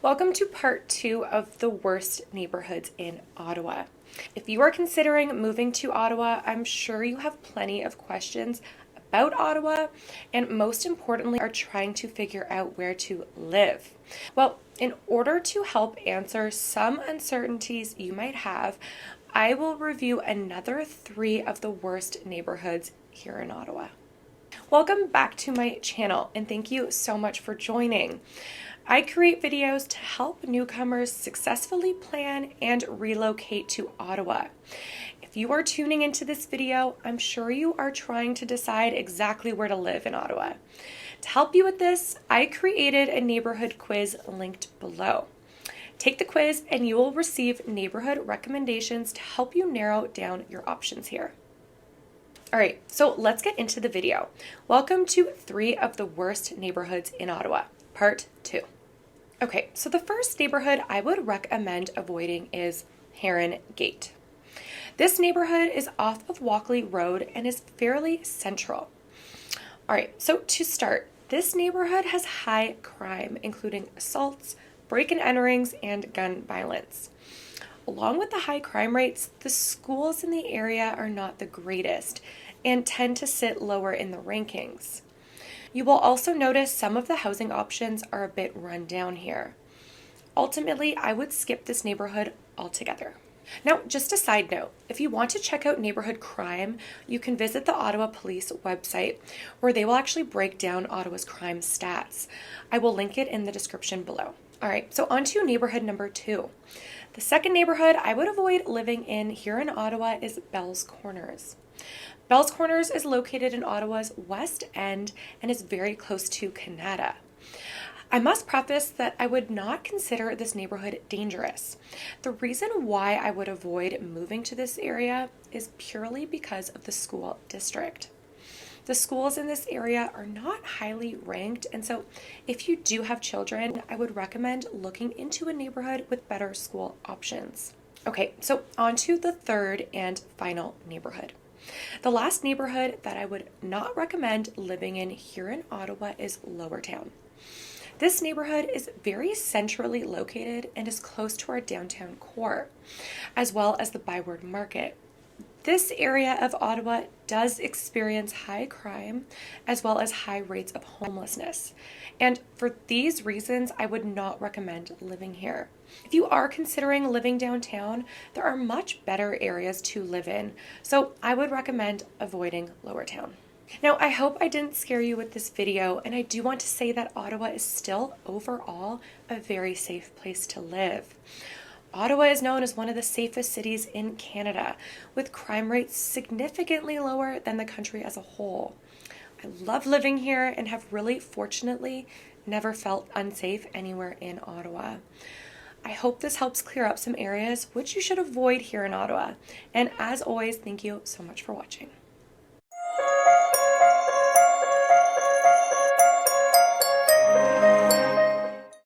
Welcome to part 2 of the worst neighborhoods in Ottawa. If you are considering moving to Ottawa, I'm sure you have plenty of questions about Ottawa and most importantly are trying to figure out where to live. Well, in order to help answer some uncertainties you might have, I will review another 3 of the worst neighborhoods here in Ottawa. Welcome back to my channel and thank you so much for joining. I create videos to help newcomers successfully plan and relocate to Ottawa. If you are tuning into this video, I'm sure you are trying to decide exactly where to live in Ottawa. To help you with this, I created a neighborhood quiz linked below. Take the quiz and you will receive neighborhood recommendations to help you narrow down your options here. All right, so let's get into the video. Welcome to 3 of the worst neighborhoods in Ottawa, part 2. Okay, so the first neighborhood I would recommend avoiding is Heron Gate. This neighborhood is off of Walkley Road and is fairly central. All right, so to start, this neighborhood has high crime, including assaults, break-in enterings, and gun violence. Along with the high crime rates, the schools in the area are not the greatest and tend to sit lower in the rankings. You will also notice some of the housing options are a bit run down here. Ultimately, I would skip this neighborhood altogether. Now, just a side note, if you want to check out neighborhood crime, you can visit the Ottawa Police website where they will actually break down Ottawa's crime stats. I will link it in the description below. All right, so on to neighborhood number 2. The second neighborhood I would avoid living in here in Ottawa is Bell's Corners. Bell's Corners is located in Ottawa's West End and is very close to Canada. I must preface that I would not consider this neighborhood dangerous. The reason why I would avoid moving to this area is purely because of the school district. The schools in this area are not highly ranked, and so if you do have children, I would recommend looking into a neighborhood with better school options. Okay, so on to the third and final neighborhood. The last neighborhood that I would not recommend living in here in Ottawa is Lowertown. This neighborhood is very centrally located and is close to our downtown core, as well as the Byward Market. This area of Ottawa does experience high crime as well as high rates of homelessness. And for these reasons, I would not recommend living here. If you are considering living downtown, there are much better areas to live in, so I would recommend avoiding Lowertown. Now, I hope I didn't scare you with this video, and I do want to say that Ottawa is still overall a very safe place to live. Ottawa is known as one of the safest cities in Canada, with crime rates significantly lower than the country as a whole. I love living here and have really fortunately never felt unsafe anywhere in Ottawa. I hope this helps clear up some areas which you should avoid here in Ottawa. And as always, thank you so much for watching.